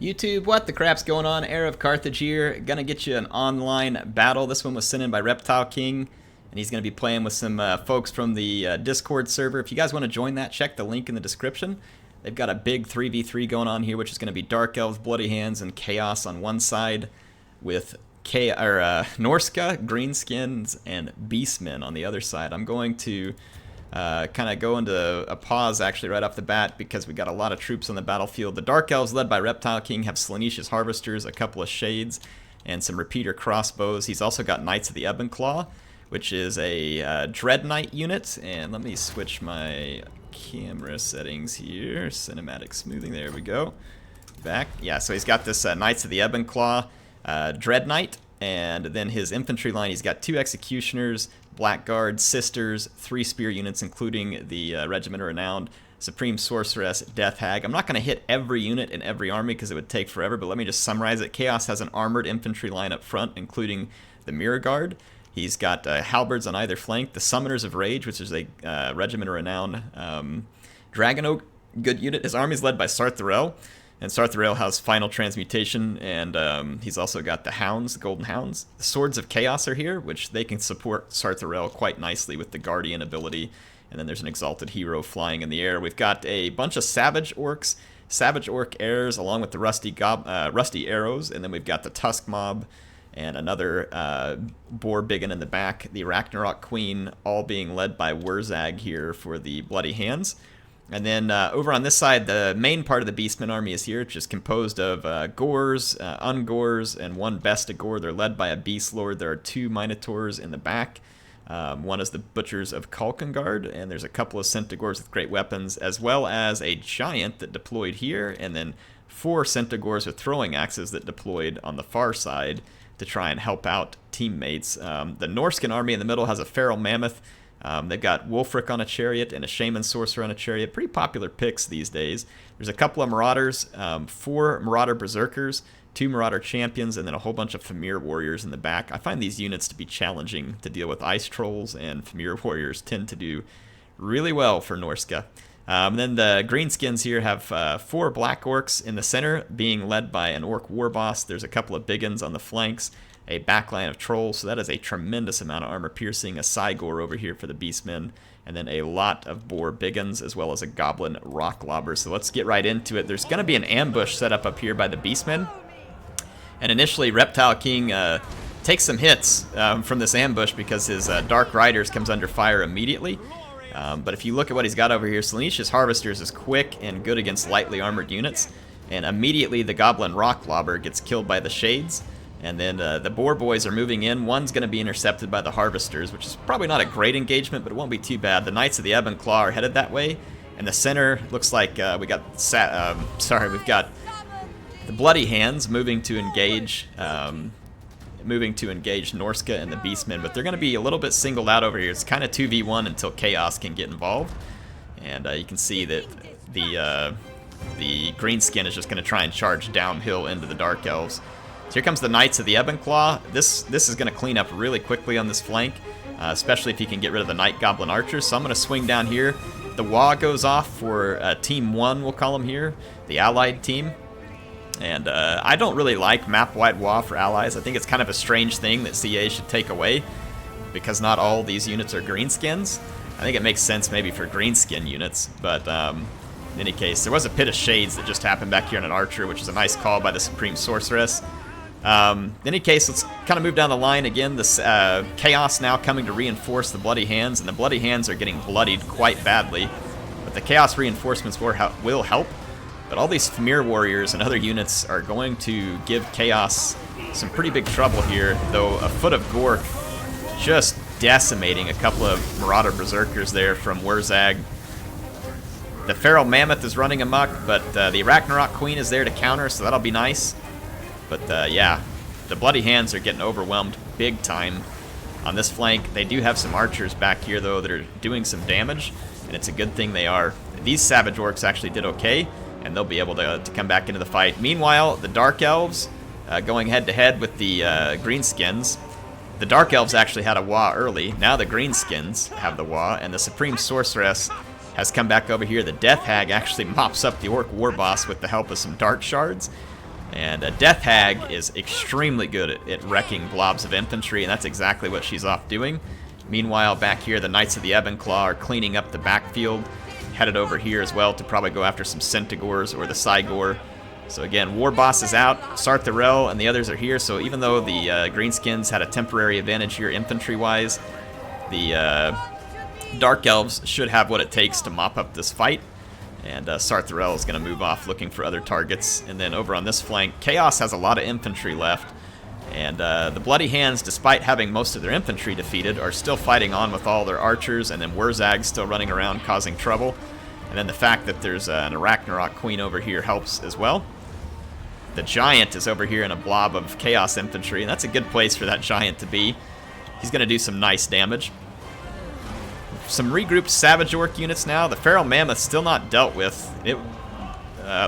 YouTube, what the crap's going on? HeirofCarthage here. Gonna get you an online battle. This one was sent in by Reptile King, and he's gonna be playing with some folks from the Discord server. If you guys want to join that, check the link in the description. They've got a big 3v3 going on here, which is gonna be Dark Elves, Bloody Hands, and Chaos on one side, with Norska, Greenskins, and Beastmen on the other side. I'm going to kind of go into a pause actually right off the bat because we got a lot of troops on the battlefield. The Dark Elves, led by Reptile King, have Slaaneash's Harvesters, a couple of Shades, and some Repeater Crossbows. He's also got Knights of the Ebon, which is a Dread Knight unit. And let me switch my camera settings here. Cinematic smoothing, there we go. Back. Yeah, so he's got this Knights of the Ebon Dread Knight. And then his infantry line, he's got 2 Executioners, Blackguard, Sisters, 3 Spear units, including the Regiment of Renowned, Supreme Sorceress, Death Hag. I'm not going to hit every unit in every army because it would take forever, but let me just summarize it. Chaos has an armored infantry line up front, including the Mirror Guard. He's got halberds on either flank. The Summoners of Rage, which is a Regiment of Renown. Dragon Oak, good unit. His army is led by Sartharel. And Sartharel has Final Transmutation, and he's also got the Hounds, the Golden Hounds. The Swords of Chaos are here, which they can support Sartharel quite nicely with the Guardian ability. And then there's an Exalted Hero flying in the air. We've got a bunch of Savage Orcs, Savage Orc Heirs, along with the Rusty Arrows. And then we've got the Tusk Mob and another Boar Biggin in the back. The Ragnarok Queen, all being led by Wurzag here for the Bloody Hands. And then over on this side, the main part of the Beastman army is here, which is composed of Gores, Ungores, and 1 Besta Gore. They're led by a Beast Lord. There are 2 Minotaurs in the back. One is the Butchers of Kalkengard, and there's a couple of Centaurs with great weapons, as well as a Giant that deployed here, and then 4 Centaurs with throwing axes that deployed on the far side to try and help out teammates. The Norskan army in the middle has a Feral Mammoth. They've got Wulfric on a chariot and a Shaman Sorcerer on a chariot. Pretty popular picks these days. There's a couple of Marauders, 4 Marauder Berserkers, 2 Marauder Champions, and then a whole bunch of Famir Warriors in the back. I find these units to be challenging to deal with. Ice Trolls and Famir Warriors tend to do really well for Norska. Then the Greenskins here have 4 Black Orcs in the center, being led by an Orc Warboss. There's a couple of Biggins on the flanks, a backline of Trolls, so that is a tremendous amount of armor piercing, a Cygor over here for the Beastmen, and then a lot of Boar Biggins, as well as a Goblin Rock Lobber. So let's get right into it. There's going to be an ambush set up here by the Beastmen, and initially Reptile King takes some hits from this ambush because his Dark Riders comes under fire immediately. But if you look at what he's got over here, Slaaneash's Harvesters is quick and good against lightly armored units, and immediately the Goblin Rock Lobber gets killed by the Shades. And then the Boar Boys are moving in. One's going to be intercepted by the Harvesters, which is probably not a great engagement, but it won't be too bad. The Knights of the Ebon Claw are headed that way. And the center looks like we've got the Bloody Hands moving to engage Norska and the Beastmen, but they're going to be a little bit singled out over here. It's kind of 2v1 until Chaos can get involved. And you can see that the Greenskin is just going to try and charge downhill into the Dark Elves. So here comes the Knights of the Ebon Claw. This is going to clean up really quickly on this flank, especially if you can get rid of the Night Goblin Archers. So I'm going to swing down here. The WA goes off for Team 1, we'll call them here, the Allied team. And I don't really like map-wide WA for allies. I think it's kind of a strange thing that CA should take away, because not all these units are Greenskins. I think it makes sense maybe for Greenskin units, but in any case, there was a Pit of Shades that just happened back here on an Archer, which is a nice call by the Supreme Sorceress. In any case, let's kind of move down the line again. This Chaos now coming to reinforce the Bloody Hands, and the Bloody Hands are getting bloodied quite badly. But the Chaos reinforcements will help. But all these Famir Warriors and other units are going to give Chaos some pretty big trouble here, though a Foot of Gork just decimating a couple of Marauder Berserkers there from Wurzag. The Feral Mammoth is running amok, but the Ragnarok Queen is there to counter, so that'll be nice. But yeah, the Bloody Hands are getting overwhelmed big time on this flank. They do have some archers back here, though, that are doing some damage, and it's a good thing they are. These Savage Orcs actually did okay, and they'll be able to come back into the fight. Meanwhile, the Dark Elves going head-to-head with the Greenskins. The Dark Elves actually had a WA early. Now the Greenskins have the WA, and the Supreme Sorceress has come back over here. The Death Hag actually mops up the Orc Warboss with the help of some Dart Shards. And Death Hag is extremely good at wrecking blobs of infantry, and that's exactly what she's off doing. Meanwhile, back here, the Knights of the Ebon Claw are cleaning up the backfield, headed over here as well to probably go after some Centigors or the Cygor. So again, War Boss is out, Sartharel and the others are here, so even though the Greenskins had a temporary advantage here infantry-wise, the Dark Elves should have what it takes to mop up this fight. And Sartharel is going to move off looking for other targets. And then over on this flank, Chaos has a lot of infantry left. And the Bloody Hands, despite having most of their infantry defeated, are still fighting on with all their archers. And then Wurzag's still running around causing trouble. And then the fact that there's an Arachnarok Queen over here helps as well. The Giant is over here in a blob of Chaos infantry. And that's a good place for that Giant to be. He's going to do some nice damage. Some regrouped Savage Orc units now. The Feral Mammoth still not dealt with. It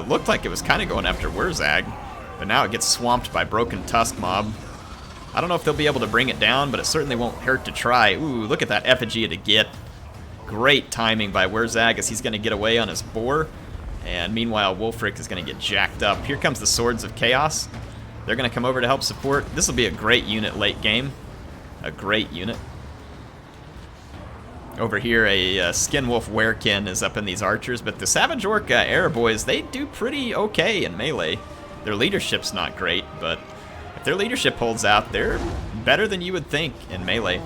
looked like it was kind of going after Wurzag, but now it gets swamped by Broken Tusk mob. I don't know if they'll be able to bring it down, but it certainly won't hurt to try. Ooh, look at that effigy to get. Great timing by Wurzag as he's going to get away on his boar. And meanwhile, Wulfric is going to get jacked up. Here comes the Swords of Chaos. They're going to come over to help support. This will be a great unit late game. A great unit. Over here, a Skinwolf Werekin is up in these archers, but the Savage Orc Air Boys, they do pretty okay in melee. Their leadership's not great, but if their leadership holds out, they're better than you would think in melee.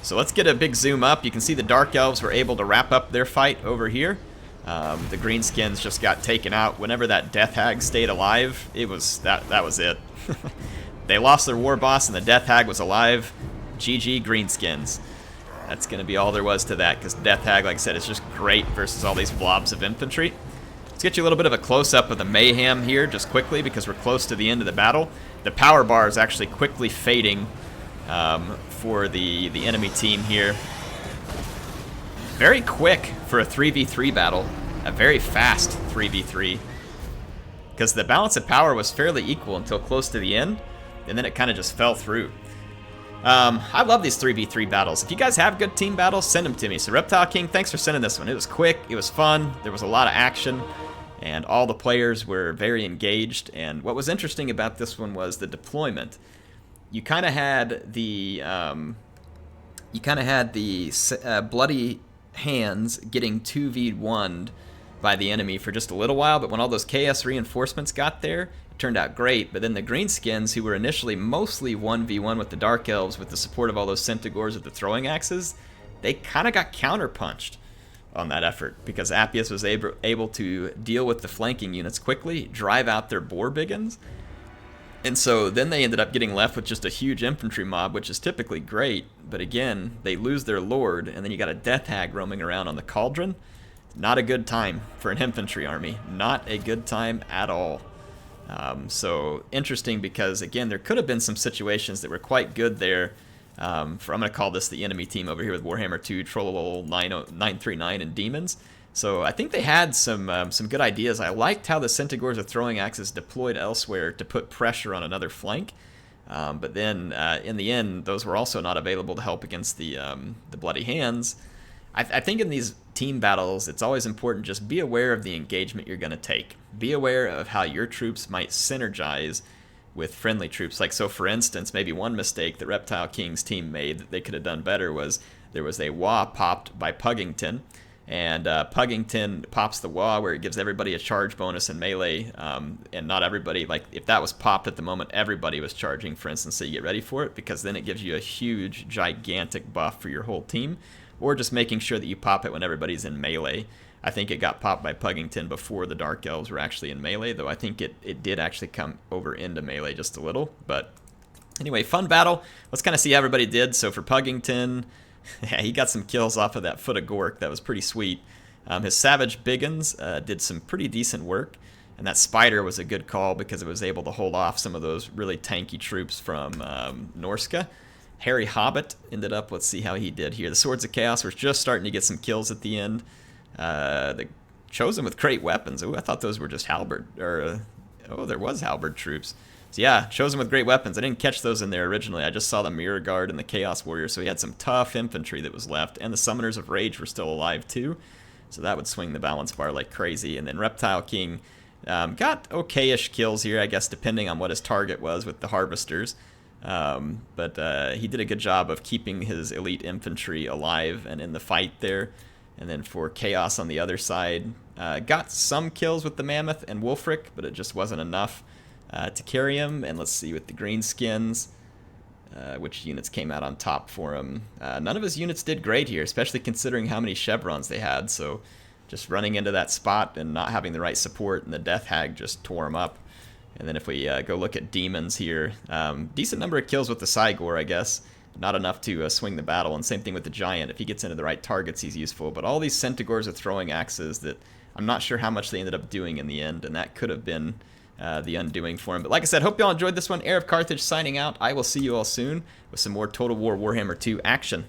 So let's get a big zoom up. You can see the Dark Elves were able to wrap up their fight over here. The Greenskins just got taken out. Whenever that Death Hag stayed alive, it was that was it. They lost their War Boss and the Death Hag was alive. GG Greenskins. That's going to be all there was to that, because Death Hag, like I said, is just great versus all these blobs of infantry. Let's get you a little bit of a close-up of the mayhem here, just quickly, because we're close to the end of the battle. The power bar is actually quickly fading for the enemy team here. Very quick for a 3v3 battle. A very fast 3v3. Because the balance of power was fairly equal until close to the end, and then it kind of just fell through. I love these 3v3 battles. If you guys have good team battles, send them to me. So Reptile King, thanks for sending this one. It was quick, it was fun, there was a lot of action, and all the players were very engaged. And what was interesting about this one was the deployment. You kind of had the Bloody Hands getting 2v1'd by the enemy for just a little while, but when all those Chaos reinforcements got there, turned out great. But then the Greenskins, who were initially mostly 1v1 with the Dark Elves with the support of all those Centigors with the throwing axes, they kind of got counterpunched on that effort, because Appius was able to deal with the flanking units quickly, drive out their boar biggins, and so then they ended up getting left with just a huge infantry mob, which is typically great, but again, they lose their lord, and then you got a Death Hag roaming around on the Cauldron. Not a good time for an infantry army. Not a good time at all. So interesting, because again, there could have been some situations that were quite good there. I'm going to call this the enemy team over here with Warhammer 2, Trollolol 939, and Demons. So I think they had some good ideas. I liked how the Centigors with throwing axes deployed elsewhere to put pressure on another flank. But then in the end, those were also not available to help against the Bloody Hands. I think in these team battles, it's always important just be aware of the engagement you're going to take. Be aware of how your troops might synergize with friendly troops. Like, so for instance, maybe one mistake that Reptile King's team made that they could have done better was there was a Wah popped by Puggington, and Puggington pops the Wah where it gives everybody a charge bonus in melee, and not everybody, like if that was popped at the moment everybody was charging, for instance, so you get ready for it, because then it gives you a huge, gigantic buff for your whole team. Or just making sure that you pop it when everybody's in melee. I think it got popped by Puggington before the Dark Elves were actually in melee, though I think it did actually come over into melee just a little. But anyway, fun battle. Let's kind of see how everybody did. So for Puggington, yeah, he got some kills off of that Foot of Gork. That was pretty sweet. His Savage Biggins did some pretty decent work. And that Spider was a good call because it was able to hold off some of those really tanky troops from Norska. Harry Hobbit ended up, let's see how he did here. The Swords of Chaos were just starting to get some kills at the end. The Chosen with great weapons. Ooh, I thought those were just halberd, or oh, there was halberd troops. So yeah, Chosen with great weapons. I didn't catch those in there originally. I just saw the Mirror Guard and the Chaos Warrior, so he had some tough infantry that was left, and the Summoners of Rage were still alive too. So that would swing the balance bar like crazy. And then Reptile King Got okay-ish kills here, I guess, depending on what his target was with the harvesters. But he did a good job of keeping his elite infantry alive and in the fight there. And then for Chaos on the other side, got some kills with the Mammoth and Wolfric, but it just wasn't enough to carry him. And let's see, with the Greenskins, which units came out on top for him. None of his units did great here, especially considering how many chevrons they had. So just running into that spot and not having the right support, and the Death Hag just tore him up. And then if we go look at Demons here, decent number of kills with the Cygor, I guess. Not enough to swing the battle, and same thing with the Giant. If he gets into the right targets, he's useful. But all these Centaurs are throwing axes that I'm not sure how much they ended up doing in the end, and that could have been the undoing for him. But like I said, hope y'all enjoyed this one. Heir of Carthage signing out. I will see you all soon with some more Total War Warhammer 2 action.